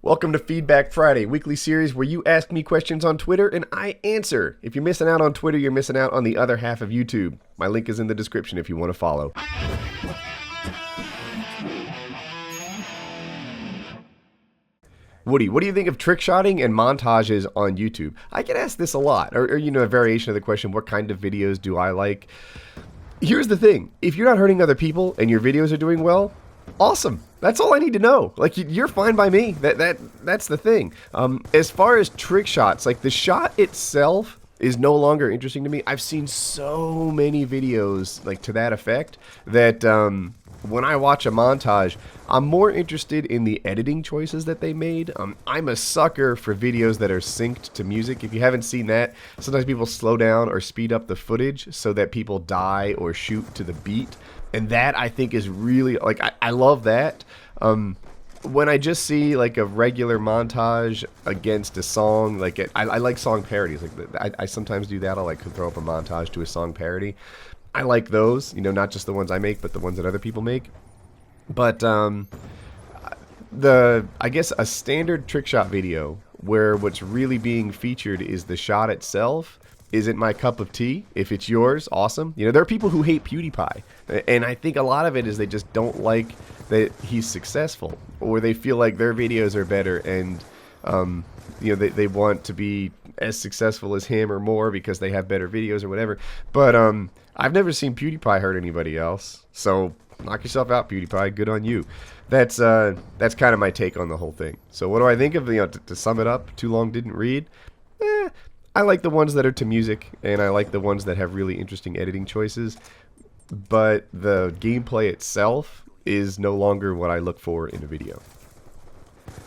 Welcome to Feedback Friday, weekly series where you ask me questions on Twitter and I answer. If you're missing out on Twitter, you're missing out on the other half of YouTube. My link is in the description if you want to follow. Woody, what do you think of trick shotting and montages on YouTube? I get asked this a lot, or a variation of the question, what kind of videos do I like? Here's the thing, if you're not hurting other people and your videos are doing well, awesome. That's all I need to know. Like, you're fine by me. That's the thing. As far as trick shots, like the shot itself is no longer interesting to me. I've seen so many videos like to that effect that when I watch a montage, I'm more interested in the editing choices that they made. I'm a sucker for videos that are synced to music. If you haven't seen that, sometimes people slow down or speed up the footage so that people die or shoot to the beat. And that, I think, is really, like, I love that. When I just see, like, a regular montage against a song, like, I like song parodies. Like, I sometimes do that. I'll, like, throw up a montage to a song parody. I like those, not just the ones I make, but the ones that other people make. But, I guess a standard trick shot video where what's really being featured is the shot itself isn't my cup of tea. If it's yours, awesome. There are people who hate PewDiePie, and I think a lot of it is they just don't like that he's successful, or they feel like their videos are better, and they want to be as successful as him or more because they have better videos or whatever. But I've never seen PewDiePie hurt anybody else, so knock yourself out, PewDiePie. Good on you. That's kind of my take on the whole thing. So what do I think of, to sum it up, too long didn't read? I like the ones that are to music, and I like the ones that have really interesting editing choices, but the gameplay itself is no longer what I look for in a video.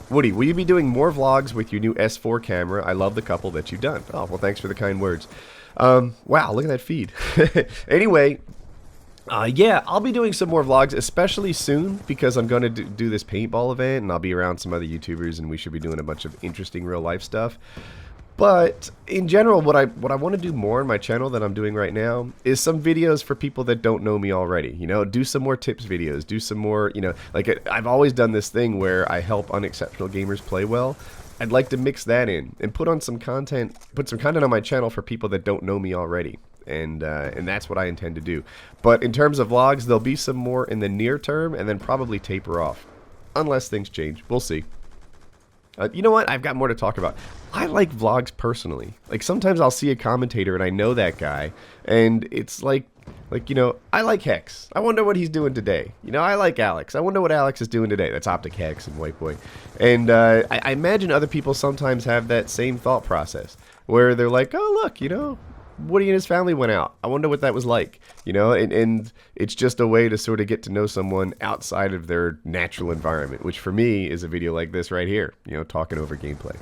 Woody, will you be doing more vlogs with your new S4 camera? I love the couple that you've done. Oh, well, thanks for the kind words. Wow, look at that feed. Anyway, yeah, I'll be doing some more vlogs, especially soon, because I'm going to do this paintball event, and I'll be around some other YouTubers, and we should be doing a bunch of interesting real-life stuff. But in general, what I want to do more on my channel than I'm doing right now is some videos for people that don't know me already. Do some more tips videos, do some more, like I've always done this thing where I help unexceptional gamers play well. I'd like to mix that in and put some content on my channel for people that don't know me already. And that's what I intend to do. But in terms of vlogs, there'll be some more in the near term and then probably taper off. Unless things change. We'll see. You know what? I've got more to talk about. I like vlogs personally. Like, sometimes I'll see a commentator and I know that guy, and it's like, I like Hex. I wonder what he's doing today. I like Alex. I wonder what Alex is doing today. That's Optic Hex and White Boy. And I imagine other people sometimes have that same thought process, where they're like, oh, look, Woody and his family went out. I wonder what that was like, and it's just a way to sort of get to know someone outside of their natural environment, which for me is a video like this right here, talking over gameplay.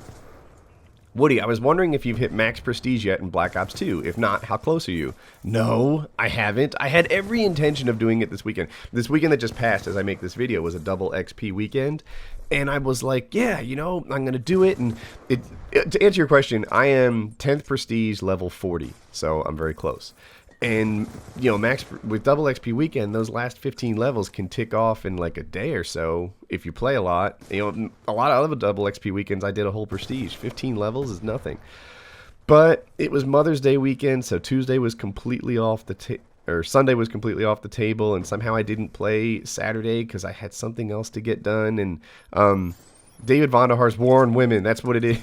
Woody, I was wondering if you've hit max prestige yet in Black Ops 2. If not, how close are you? No, I haven't. I had every intention of doing it this weekend. This weekend that just passed as I make this video was a double XP weekend. And I was like, yeah, I'm going to do it. And to answer your question, I am 10th prestige level 40. So I'm very close. And, max with double XP weekend, those last 15 levels can tick off in like a day or so if you play a lot. A lot of other double XP weekends, I did a whole prestige. 15 levels is nothing. But it was Mother's Day weekend, so Tuesday was completely off the Sunday was completely off the table, and somehow I didn't play Saturday because I had something else to get done. And David Vonderhaar's War on Women, that's what it is.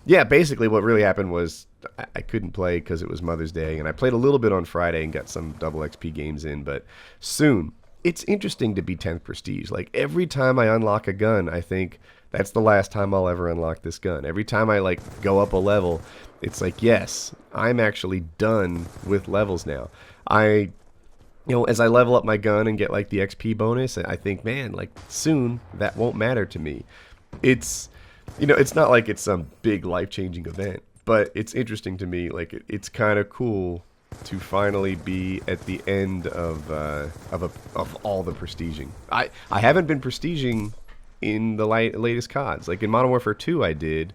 Yeah, basically what really happened was I couldn't play because it was Mother's Day, and I played a little bit on Friday and got some double XP games in, but soon. It's interesting to be 10th prestige. Like, every time I unlock a gun, I think that's the last time I'll ever unlock this gun. Every time I go up a level, it's like, yes, I'm actually done with levels now. As I level up my gun and get the XP bonus, I think, man, soon that won't matter to me. It's not like it's some big life-changing event, but it's interesting to me. It's kind of cool to finally be at the end of all the prestiging. I haven't been prestiging in the latest CODs. Like in Modern Warfare 2 I did,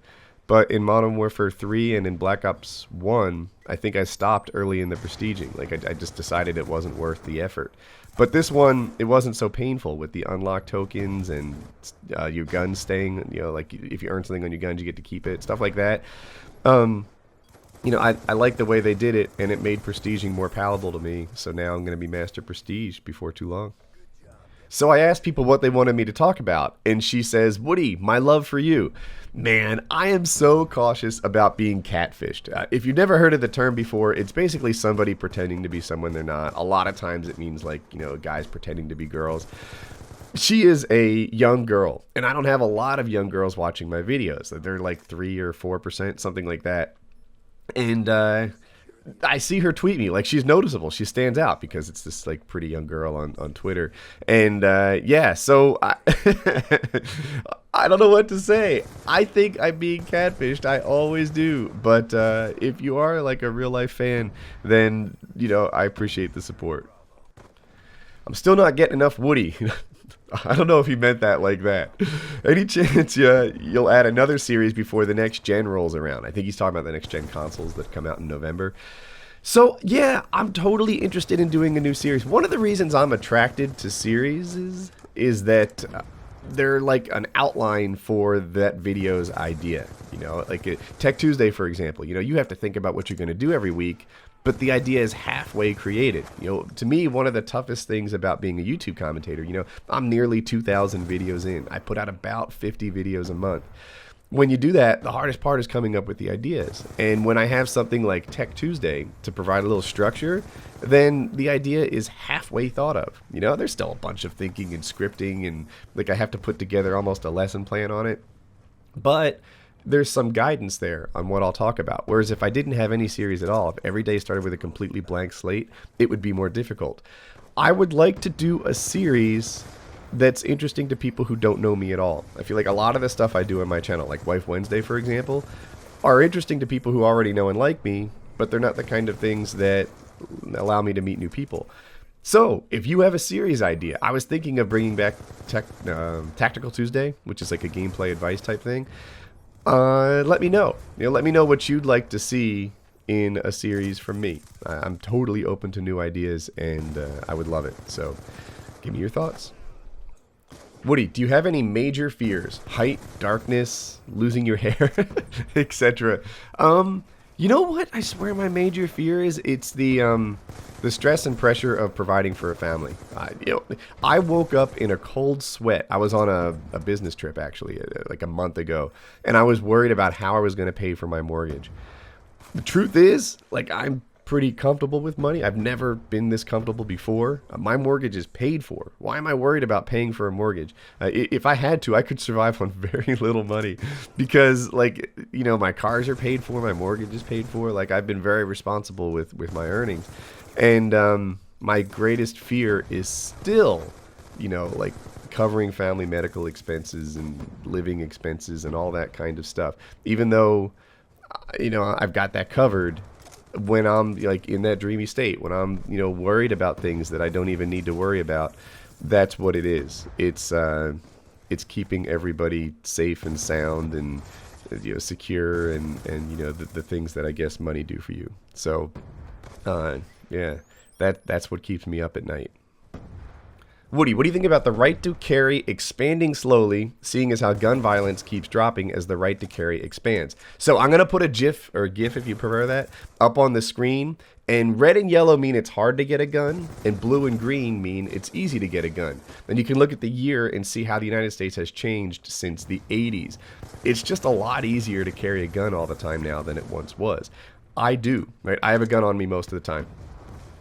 But in Modern Warfare 3 and in Black Ops 1, I think I stopped early in the prestiging. Like, I just decided it wasn't worth the effort. But this one, it wasn't so painful with the unlock tokens and your guns staying, like if you earn something on your guns, you get to keep it, stuff like that. I like the way they did it, and it made prestiging more palatable to me. So now I'm going to be Master Prestige before too long. So I asked people what they wanted me to talk about, and she says, Woody, my love for you. Man, I am so cautious about being catfished. If you've never heard of the term before, it's basically somebody pretending to be someone they're not. A lot of times it means like, guys pretending to be girls. She is a young girl, and I don't have a lot of young girls watching my videos. They're like 3 or 4%, something like that. And I see her tweet me, like she's noticeable. She stands out because it's this like pretty young girl on Twitter. And so I don't know what to say. I think I'm being catfished. I always do. But if you are like a real life fan, then, I appreciate the support. I'm still not getting enough Woody. I don't know if he meant that like that. Any chance you'll add another series before the next gen rolls around? I think he's talking about the next gen consoles that come out in November. So, yeah, I'm totally interested in doing a new series. One of the reasons I'm attracted to series is that they're like an outline for that video's idea. Like Tech Tuesday, for example. You have to think about what you're going to do every week, but the idea is halfway created. To me, one of the toughest things about being a YouTube commentator, I'm nearly 2,000 videos in. I put out about 50 videos a month. When you do that, the hardest part is coming up with the ideas. And when I have something like Tech Tuesday to provide a little structure, then the idea is halfway thought of. There's still a bunch of thinking and scripting, and like I have to put together almost a lesson plan on it. But there's some guidance there on what I'll talk about. Whereas if I didn't have any series at all, if every day started with a completely blank slate, it would be more difficult. I would like to do a series that's interesting to people who don't know me at all. I feel like a lot of the stuff I do on my channel, like Wife Wednesday, for example, are interesting to people who already know and like me, but they're not the kind of things that allow me to meet new people. So, if you have a series idea, I was thinking of bringing back Tactical Tuesday, which is like a gameplay advice type thing. Let me know. Let me know what you'd like to see in a series from me. I'm totally open to new ideas, and I would love it. So, give me your thoughts. Woody, do you have any major fears? Height, darkness, losing your hair, etc. You know what? I swear my major fear is it's the stress and pressure of providing for a family. I woke up in a cold sweat. I was on a business trip actually, like a month ago, and I was worried about how I was going to pay for my mortgage. The truth is, like, I'm pretty comfortable with money. I've never been this comfortable before. My mortgage is paid for. Why am I worried about paying for a mortgage? If I had to, I could survive on very little money because, like, my cars are paid for, my mortgage is paid for. Like, I've been very responsible with my earnings. And my greatest fear is still, like covering family medical expenses and living expenses and all that kind of stuff. Even though, I've got that covered, when I'm like in that dreamy state, when I'm, worried about things that I don't even need to worry about, that's what it is. It's keeping everybody safe and sound and, secure and the things that I guess money do for you. So, yeah, that's what keeps me up at night. Woody, what do you think about the right to carry expanding slowly, seeing as how gun violence keeps dropping as the right to carry expands? So I'm going to put a GIF, or GIF if you prefer that, up on the screen. And red and yellow mean it's hard to get a gun, and blue and green mean it's easy to get a gun. And you can look at the year and see how the United States has changed since the 80s. It's just a lot easier to carry a gun all the time now than it once was. I do, right? I have a gun on me most of the time.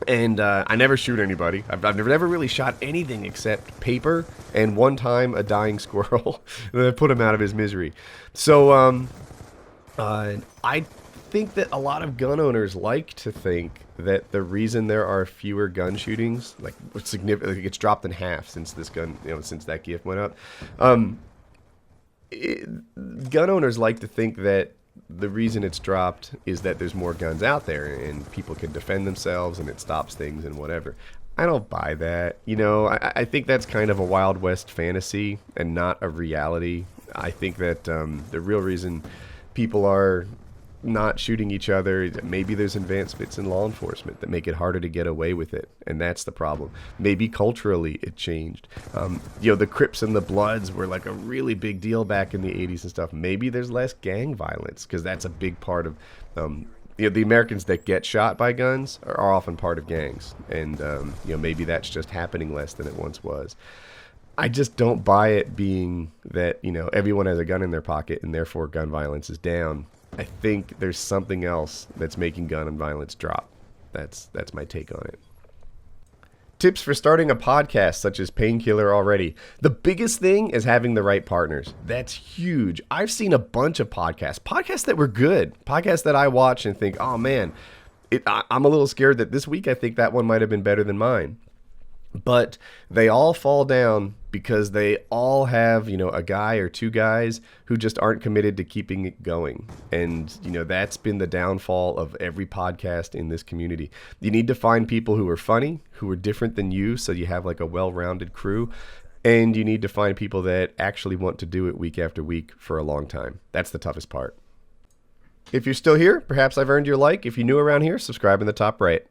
And I never shoot anybody. I've never really shot anything except paper and one time a dying squirrel that put him out of his misery. So I think that a lot of gun owners like to think that the reason there are fewer gun shootings, like significantly, it's dropped in half since this gun, since that gift went up. Gun owners like to think that the reason it's dropped is that there's more guns out there and people can defend themselves and it stops things and whatever. I don't buy that. I think that's kind of a Wild West fantasy and not a reality. I think that the real reason people are not shooting each other. Maybe there's advancements in law enforcement that make it harder to get away with it, and that's the problem. Maybe culturally it changed. The Crips and the Bloods were like a really big deal back in the 80s and stuff. Maybe there's less gang violence because that's a big part of the Americans that get shot by guns are often part of gangs, and maybe that's just happening less than it once was. I just don't buy it being that everyone has a gun in their pocket and therefore gun violence is down. I think there's something else that's making gun and violence drop. That's my take on it. Tips for starting a podcast such as Painkiller already. The biggest thing is having the right partners. That's huge. I've seen a bunch of podcasts that were good, podcasts that I watch and think, oh man, I'm a little scared that this week I think that one might have been better than mine. But they all fall down because they all have, a guy or two guys who just aren't committed to keeping it going. And, that's been the downfall of every podcast in this community. You need to find people who are funny, who are different than you, so you have like a well-rounded crew. And you need to find people that actually want to do it week after week for a long time. That's the toughest part. If you're still here, perhaps I've earned your like. If you're new around here, subscribe in the top right.